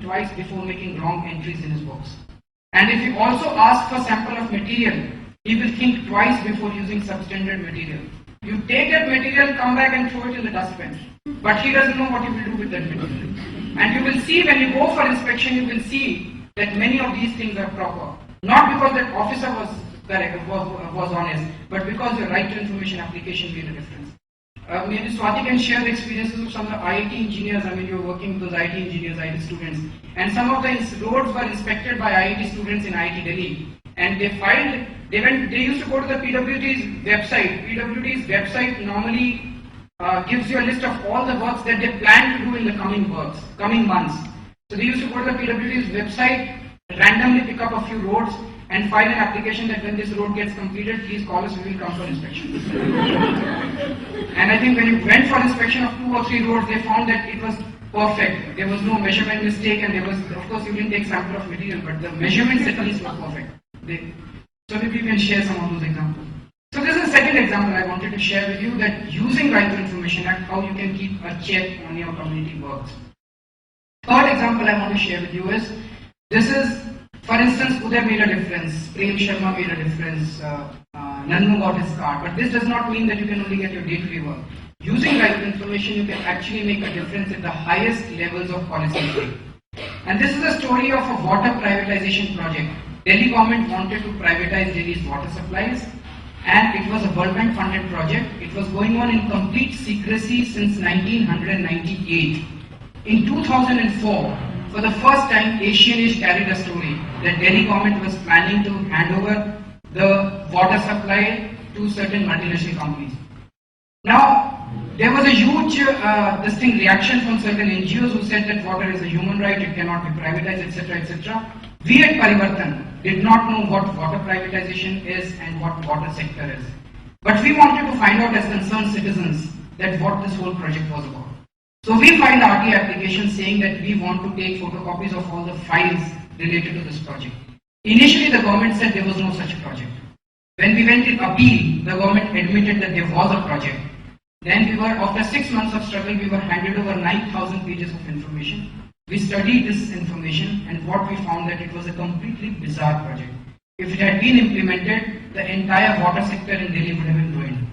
twice before making wrong entries in his books. And if you also ask for sample of material, he will think twice before using substandard material. You take that material, come back and throw it in the dustbin. But he doesn't know what he will do with that material. And you will see when you go for inspection, you will see that many of these things are proper. Not because that officer was correct, was honest, but because the right to information application made a difference. Maybe Swati can share the experiences of some of the IIT engineers. I mean, you're working with those IIT engineers, IIT students, and some of the roads were inspected by IIT students in IIT Delhi, and they used to go to the PWD's website. PWD's website normally gives you a list of all the works that they plan to do in the coming months. So they used to go to the PWD's website, randomly pick up a few roads, and file an application that when this road gets completed, please call us, we will come for inspection. And I think when you went for inspection of 2 or 3 roads, they found that it was perfect. There was no measurement mistake, and there was, of course, you didn't take sample of material, but the measurements at least were perfect. So maybe you can share some of those examples. So this is the second example I wanted to share with you, that using Right to Information Act, how you can keep a check on your community works. Third example I want to share with you is, this is, for instance, Uday made a difference, Prem Sharma made a difference, Nannu got his card, but this does not mean that you can only get your day-to-day work. Using Right to Information, you can actually make a difference at the highest levels of policy making. And this is a story of a water privatization project. Delhi government wanted to privatize Delhi's water supplies, and it was a World Bank funded project. It was going on in complete secrecy since 1998. In 2004, for the first time, Asian Age carried a story that Delhi government was planning to hand over the water supply to certain multinational companies. Now, there was a huge reaction from certain NGOs who said that water is a human right, it cannot be privatized, etc., etc. We at Parivartan did not know what water privatization is and what water sector is. But we wanted to find out as concerned citizens that what this whole project was about. So we filed RTA application saying that we want to take photocopies of all the files related to this project. Initially the government said there was no such project. When we went in appeal, the government admitted that there was a project. Then after 6 months of struggle, we were handed over 9,000 pages of information. We studied this information, and what we found that it was a completely bizarre project. If it had been implemented, the entire water sector in Delhi would have been ruined.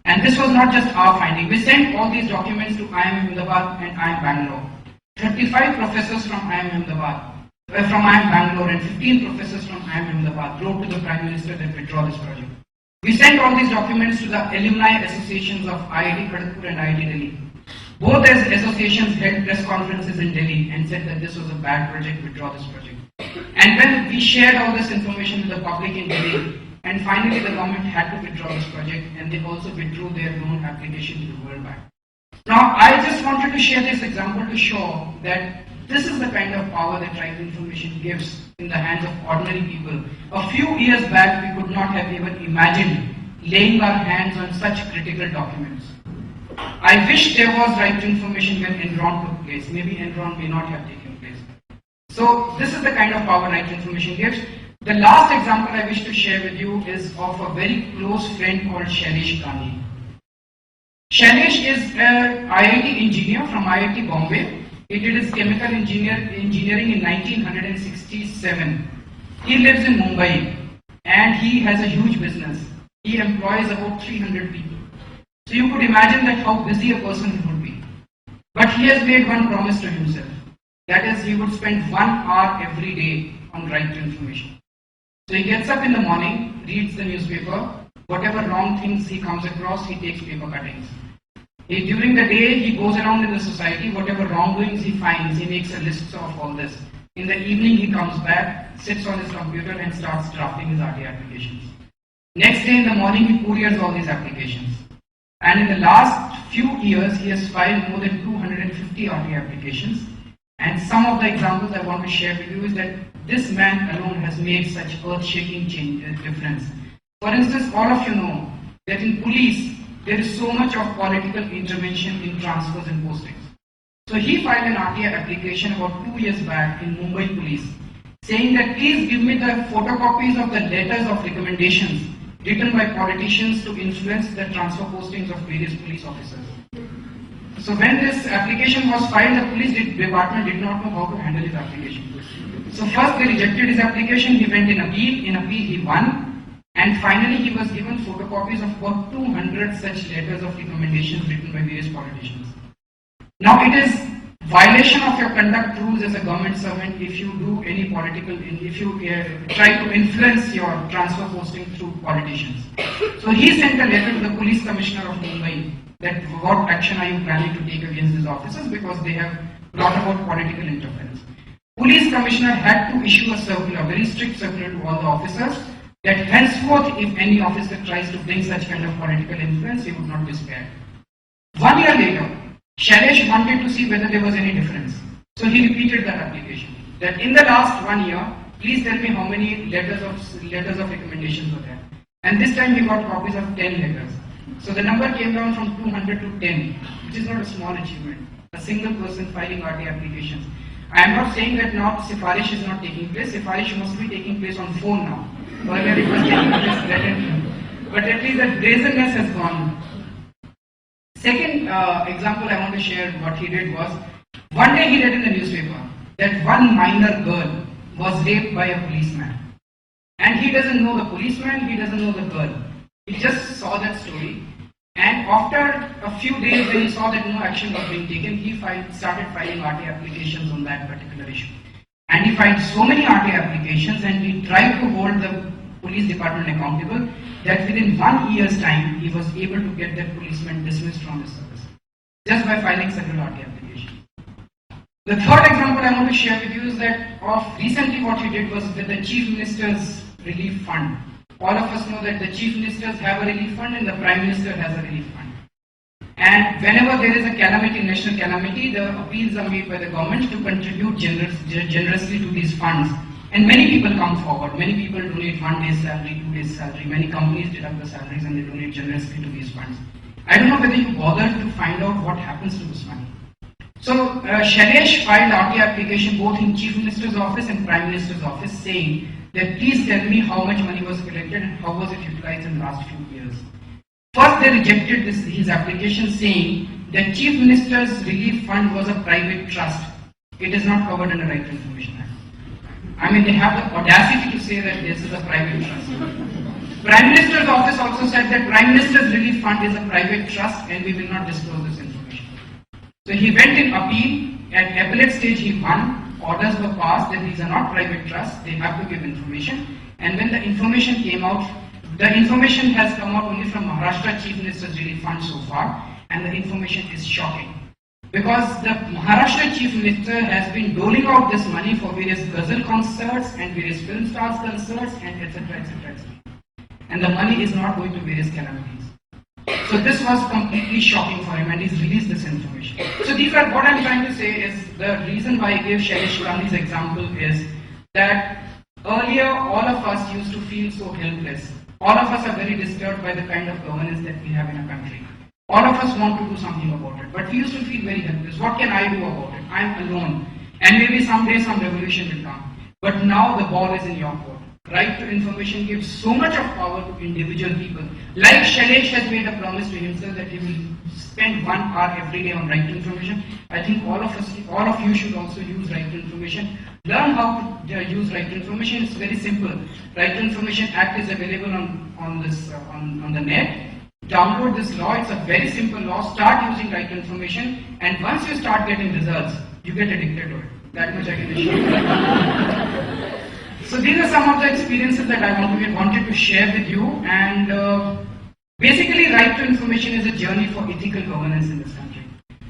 And this was not just our finding. We sent all these documents to IIM Ahmedabad and IIM Bangalore. 35 professors from IIM Bangalore and 15 professors from IIM Ahmedabad wrote to the Prime Minister that withdraw this project. We sent all these documents to the alumni associations of IIT Kharagpur and IIT Delhi. Both as associations held press conferences in Delhi and said that this was a bad project, withdraw this project. And when we shared all this information with the public in Delhi, and finally the government had to withdraw this project, and they also withdrew their own application to the World Bank. Now, I just wanted to share this example to show that this is the kind of power that right information gives in the hands of ordinary people. A few years back, we could not have even imagined laying our hands on such critical documents. I wish there was right to information when Enron took place. Maybe Enron may not have taken place. So this is the kind of power right to information gives. The last example I wish to share with you is of a very close friend called Shailesh Gandhi. Shailesh is an IIT engineer from IIT Bombay. He did his chemical engineering in 1967. He lives in Mumbai and he has a huge business. He employs about 300 people. So you could imagine that how busy a person he would be. But he has made one promise to himself. That is, he would spend 1 hour every day on right to information. So he gets up in the morning, reads the newspaper, whatever wrong things he comes across, he takes paper cuttings. During the day, he goes around in the society, whatever wrongdoings he finds, he makes a list of all this. In the evening, he comes back, sits on his computer and starts drafting his RTA applications. Next day in the morning, he couriers all these applications. And in the last few years, he has filed more than 250 RTA applications. And some of the examples I want to share with you is that this man alone has made such earth-shaking difference. For instance, all of you know that in police, there is so much of political intervention in transfers and postings. So he filed an RTA application about 2 years back in Mumbai Police, saying that please give me the photocopies of the letters of recommendations written by politicians to influence the transfer postings of various police officers. So when this application was filed, the police department did not know how to handle his application. So first they rejected his application, he went in appeal he won, and finally he was given photocopies of about 200 such letters of recommendations written by various politicians. Now it is violation of your conduct rules as a government servant if you do any if you try to influence your transfer posting through politicians. So he sent a letter to the police commissioner of Mumbai that what action are you planning to take against these officers because they have brought about political interference. Police commissioner had to issue a circular, a very strict circular to all the officers that henceforth if any officer tries to bring such kind of political influence, he would not be spared. 1 year later, Shailesh wanted to see whether there was any difference. So he repeated that application. That in the last 1 year, please tell me how many letters of recommendations were there. And this time he got copies of 10 letters. So the number came down from 200 to 10, which is not a small achievement. A single person filing RT applications. I am not saying that now Sifarish is not taking place. Sifarish must be taking place on phone now. Earlier it was taking place written. But at least the brazenness has gone. Second example I want to share what he did was, one day he read in the newspaper that one minor girl was raped by a policeman. And he doesn't know the policeman, he doesn't know the girl. He just saw that story. And after a few days when he saw that no action was being taken, he started filing RT applications on that particular issue. And he filed so many RT applications and he tried to hold the police department accountable that within 1 year's time, he was able to get that policeman dismissed from his service, just by filing several RT applications. The third example I want to share with you is that recently what he did was with the Chief Minister's Relief Fund. All of us know that the Chief Ministers have a relief fund and the Prime Minister has a relief fund. And whenever there is a calamity, national calamity, the appeals are made by the government to contribute generously to these funds. And many people come forward. Many people donate 1 day's salary, 2 days' salary. Many companies deduct the salaries and they donate generously to these funds. I don't know whether you bother to find out what happens to this money. So Shailesh filed RT application both in Chief Minister's office and Prime Minister's office saying that please tell me how much money was collected and how was it utilized in the last few years. First they rejected his application saying that Chief Minister's Relief Fund was a private trust. It is not covered under Right to Information Act. I mean, they have the audacity to say that this is a private trust. Prime Minister's office also said that Prime Minister's Relief Fund is a private trust and we will not disclose this information. So he went in appeal. At appellate stage he won. Orders were passed that these are not private trusts, they have to give information. And when the information came out, the information has come out only from Maharashtra Chief Minister's Relief Fund so far, and the information is shocking. Because the Maharashtra Chief Minister has been doling out this money for various ghazal concerts and various film stars concerts and etc. etc. And the money is not going to various calamities. So this was completely shocking for him and he's released this information. So these are what I'm trying to say is the reason why I gave Shailesh Gandhi's example is that earlier all of us used to feel so helpless. All of us are very disturbed by the kind of governance that we have in a country. All of us want to do something about it, but we used to feel very helpless. What can I do about it? I'm alone. And maybe someday some revolution will come. But now the ball is in your court. Right to information gives so much of power to individual people. Like Shailesh has made a promise to himself that he will spend 1 hour every day on right to information. I think all of you should also use right to information. Learn how to use right to information. It's very simple. Right to Information Act is available on the net. Download this law. It's a very simple law. Start using right to information, and once you start getting results, you get addicted to it. That much I can assure you. So these are some of the experiences that I wanted to share with you, and basically right to information is a journey for ethical governance in this country.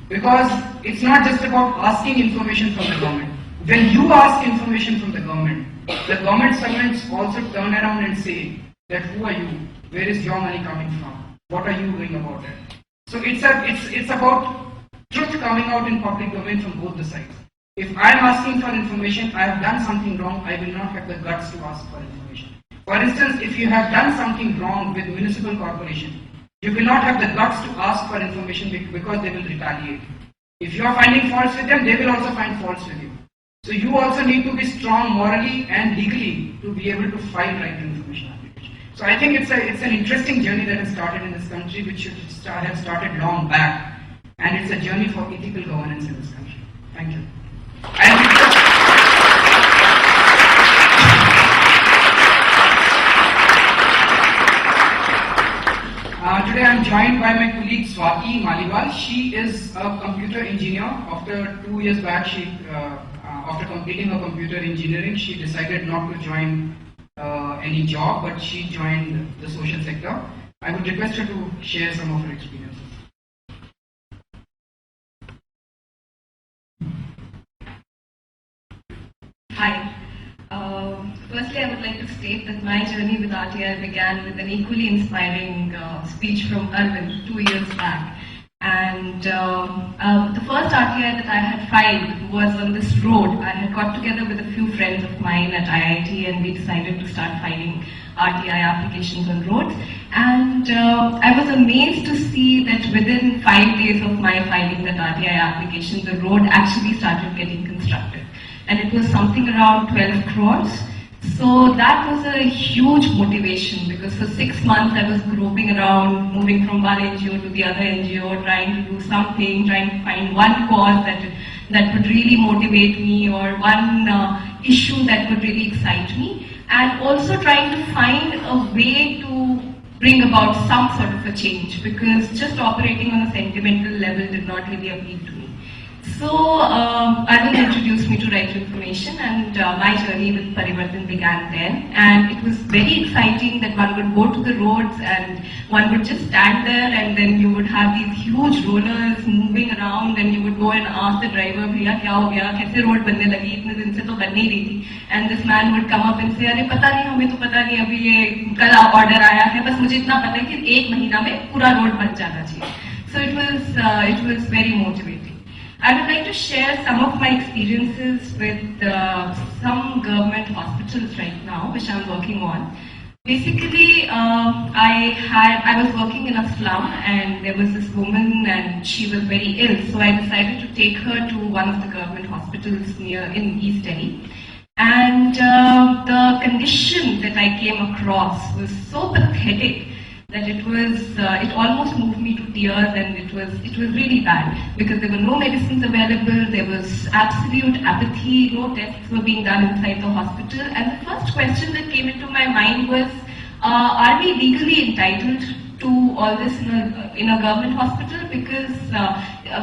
Because it's not just about asking information from the government. When you ask information from the government servants also turn around and say that who are you? Where is your money coming from? What are you doing about it? So it's about truth coming out in public domain from both the sides. If I am asking for information, I have done something wrong, I will not have the guts to ask for information. For instance, if you have done something wrong with municipal corporation, you will not have the guts to ask for information because they will retaliate. If you are finding faults with them, they will also find faults with you. So you also need to be strong morally and legally to be able to file right to information application. So I think it's an interesting journey that has started in this country, which should have started long back. and it's a journey for ethical governance in this country. Thank you. Today I am joined by my colleague Swati Maliwal. She is a computer engineer. After 2 years back, after completing her computer engineering, she decided not to join any job, but she joined the social sector. I would request her to share some of her experiences. Hi. Firstly, I would like to state that my journey with RTI began with an equally inspiring speech from Arvind 2 years back. And the first RTI that I had filed was on this road. I had got together with a few friends of mine at IIT, and we decided to start filing RTI applications on roads. And I was amazed to see that within 5 days of my filing that RTI application, the road actually started getting constructed. And it was something around 12 crores. So that was a huge motivation, because for 6 months I was groping around, moving from one NGO to the other NGO, trying to do something, trying to find one cause that would really motivate me, or one issue that would really excite me, and also trying to find a way to bring about some sort of a change, because just operating on a sentimental level did not really appeal to me. So Arvind introduced me to Right to Information, and my journey with Parivartan began then. And it was very exciting that one would go to the roads and one would just stand there, and then you would have these huge rollers moving around, and you would go and ask the driver, "Bhaiya, kya ho gaya? Kaise road बनने लगी? इतने दिन से तो बन नहीं रही थी." And this man would come up and say, "अरे पता नहीं, हमें तो पता नहीं, अभी ये कल ऑर्डर आया है, बस मुझे इतना पता है कि 1 महीना में पूरा रोड बन जाना चाहिए." So it was very motivating. I would like to share some of my experiences with some government hospitals right now, which I'm working on. Basically, I was working in a slum, and there was this woman, and she was very ill. So I decided to take her to one of the government hospitals in East Delhi. And the condition that I came across was so pathetic that it almost moved me to tears, and it was really bad, because there were no medicines available, there was absolute apathy, no tests were being done inside the hospital. And the first question that came into my mind was, are we legally entitled to all this in a government hospital? Because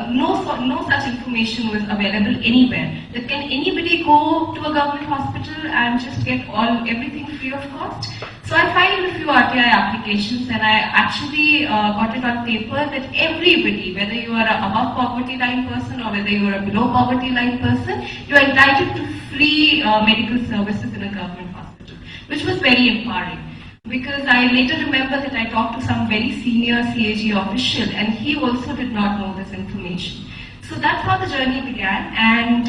no such information was available anywhere. That can anybody go to a government hospital and just get everything free of cost? So I filed a few RTI applications, and I actually got it on paper that everybody, whether you are an above poverty line person or whether you are a below poverty line person, you are entitled to free medical services in a government hospital, which was very empowering. Because I later remember that I talked to some very senior CAG official, and he also did not know this information. So that's how the journey began, and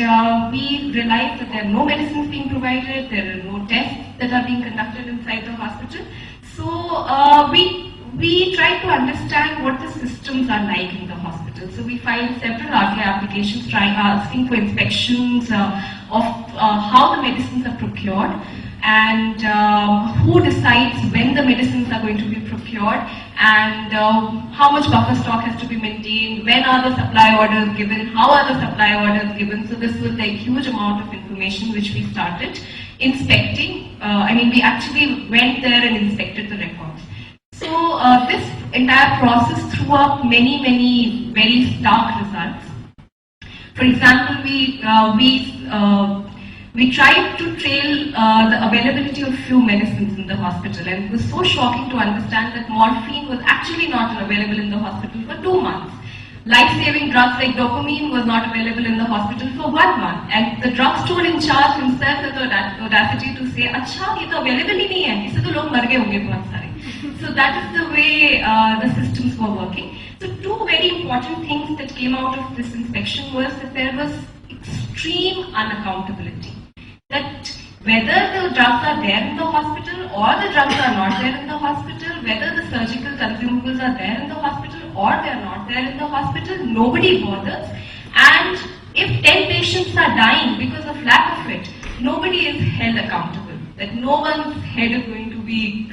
we realized that there are no medicines being provided, there are no tests that are being conducted inside the hospital. So we tried to understand what the systems are like in the hospital. So we filed several RTI applications asking for inspections of how the medicines are procured, and who decides when the medicines are going to be procured, and how much buffer stock has to be maintained, when are the supply orders given, how are the supply orders given. So this was a huge amount of information which we started inspecting. We actually went there and inspected the records. So this entire process threw up many very stark results. For example, we tried to trail the availability of few medicines in the hospital, and it was so shocking to understand that morphine was actually not available in the hospital for 2 months. Life-saving drugs like dopamine was not available in the hospital for 1 month, and the drugstore in charge himself had the audacity to say, "Acha, ye to available hi nahi hai, isse to log mar gaye honge bahut sare." So that is the way the systems were working. So two very important things that came out of this inspection was that there was extreme unaccountability. That whether the drugs are there in the hospital or the drugs are not there in the hospital, whether the surgical consumables are there in the hospital or they are not there in the hospital, nobody bothers. And if 10 patients are dying because of lack of it, nobody is held accountable. That no one's head is going to be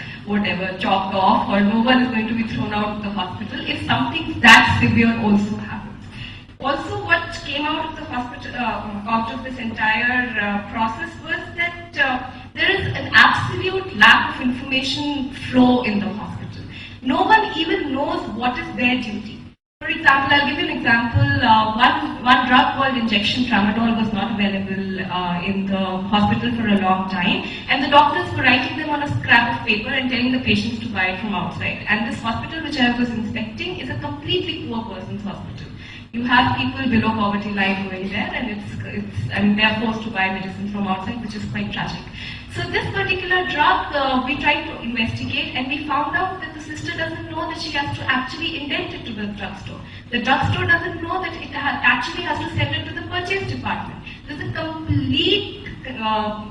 chopped off, or no one is going to be thrown out of the hospital if something that severe also happens. Also, what came out of the hospital, out of this entire process was that there is an absolute lack of information flow in the hospital. No one even knows what is their duty. For example, I'll give you an example. One drug called injection tramadol was not available in the hospital for a long time, and the doctors were writing them on a scrap of paper and telling the patients to buy it from outside. And this hospital which I was inspecting is a completely poor person's hospital. You have people below poverty line going there, and they are forced to buy medicines from outside, which is quite tragic. So this particular drug, we tried to investigate, and we found out that the sister doesn't know that she has to actually indent it to the drugstore. The drugstore doesn't know that it actually has to send it to the purchase department. There's a complete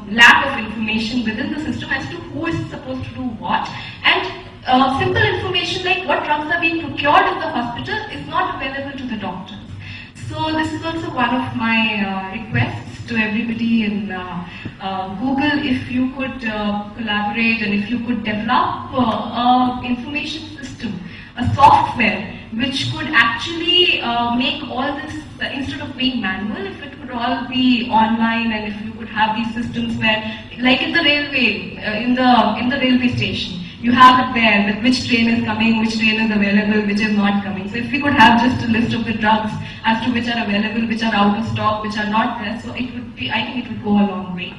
lack of information within the system as to who is supposed to do what, and simple information like what drugs are being procured in the hospital is not available to the doctors. So this is also one of my requests to everybody in Google. If you could collaborate and if you could develop an information system, a software which could actually make all this, instead of being manual, if it could all be online, and if you could have these systems where, like in the railway, in the railway station, you have it there with which train is coming, which train is available, which is not coming. So if we could have just a list of the drugs as to which are available, which are out of stock, which are not there, so it would be, I think it would go a long way.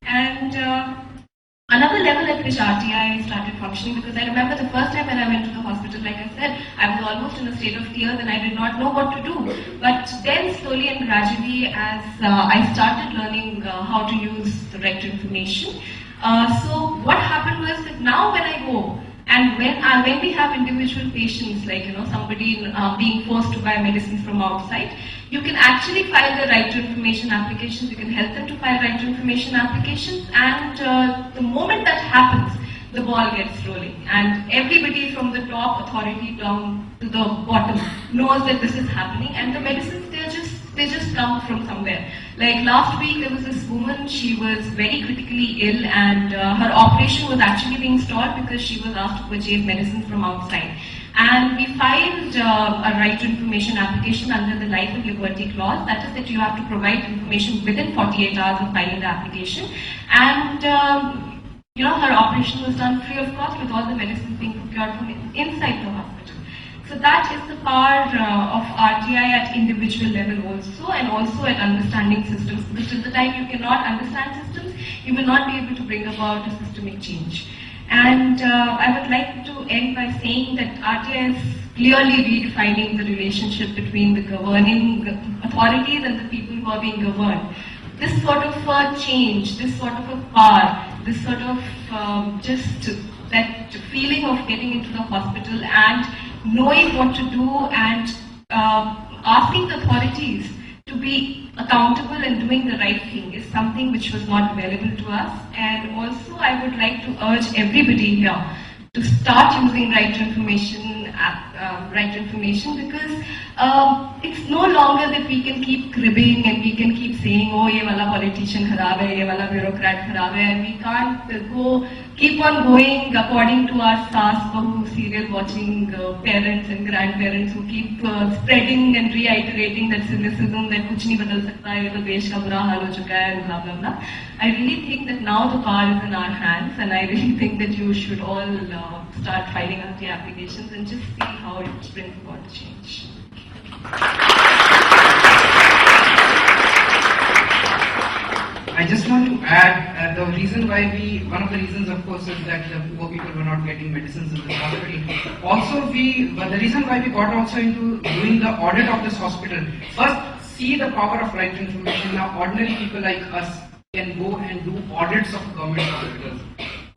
And another level at which RTI started functioning, because I remember the first time when I went to the hospital, like I said, I was almost in a state of tears and I did not know what to do. But then slowly and gradually, as I started learning how to use the right information, so what happened was that now when I go, and when we have individual patients, like somebody being forced to buy medicines from outside, you can actually file the right to information applications. You can help them to file right to information applications, and the moment that happens, the ball gets rolling, and everybody from the top authority down to the bottom knows that this is happening, and the medicines they just come from somewhere. Like last week, there was this woman, she was very critically ill, and her operation was actually being stalled because she was asked to purchase medicines from outside. And we filed a right to information application under the Life and Liberty Clause. That is that you have to provide information within 48 hours of filing the application. And her operation was done free of cost with all the medicines being procured from inside the hospital. So that is the power of RTI at individual level also, and also at understanding systems. Because till the time you cannot understand systems, you will not be able to bring about a systemic change. And I would like to end by saying that RTI is clearly redefining the relationship between the governing authorities and the people who are being governed. This sort of a change, this sort of a power, this sort of just that feeling of getting into the hospital and knowing what to do, and asking the authorities to be accountable and doing the right thing is something which was not available to us. And also I would like to urge everybody here to start using right to information, because it's no longer that we can keep cribbing and we can keep saying, oh, ye wala politician kharab hai, ye wala bureaucrat kharab hai, and we can't keep on going according to our saas bahu serial watching parents and grandparents who keep spreading and reiterating that cynicism, that kuch nahi badal sakta hai, ye to desh ka bura haal ho chuka hai, and blah blah blah. I really think that now the power is in our hands, and I really think that you should all start filing out the applications and just see how it brings about the change. I just want to add the reason why one of the reasons of course is that the poor people were not getting medicines in the hospital. Also the reason why we got also into doing the audit of this hospital, first see the power of right to information. Now ordinary people like us can go and do audits of government hospitals.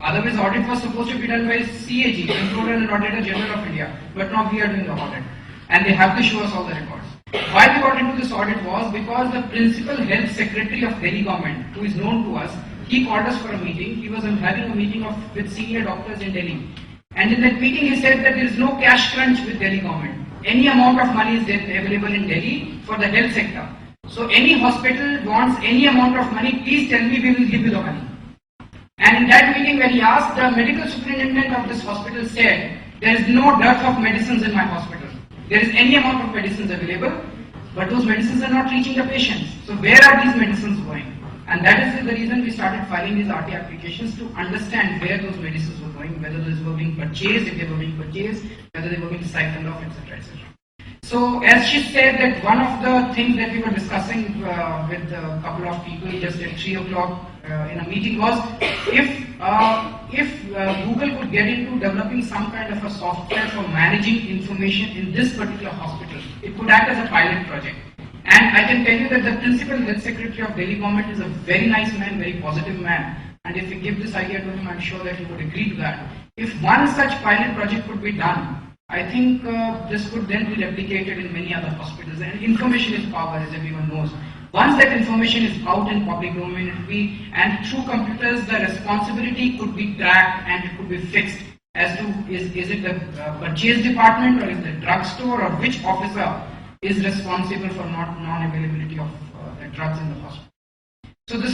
Otherwise audit was supposed to be done by CAG, Controller and Auditor General of India, but now we are doing the audit, and they have to show us all the records. Why we got into this audit was because the Principal Health Secretary of Delhi government, who is known to us, he called us for a meeting. He was having a meeting with senior doctors in Delhi. And in that meeting he said that there is no cash crunch with Delhi government. Any amount of money is available in Delhi for the health sector. So any hospital wants any amount of money, please tell me, we will give you the money. And in that meeting when he asked, the medical superintendent of this hospital said, there is no dearth of medicines in my hospital. There is any amount of medicines available. but those medicines are not reaching the patients. So where are these medicines going? And that is the reason we started filing these RT applications, to understand where those medicines were going, whether those were being purchased, if they were being purchased, whether they were being siphoned off, etc. etc. So as she said, that one of the things that we were discussing with a couple of people just at 3 o'clock in a meeting was, if Google could get into developing some kind of a software for managing information in this particular hospital, it could act as a pilot project. And I can tell you that the principal health secretary of Delhi government is a very nice man, very positive man. And if we give this idea to him, I'm sure that he would agree to that. If one such pilot project could be done, I think this could then be replicated in many other hospitals. And information is power, as everyone knows. Once that information is out in public domain, it will be, and through computers, the responsibility could be tracked and it could be fixed as to is it the purchase department, or is the drugstore, or which officer is responsible for non-availability of the drugs in the hospital. So this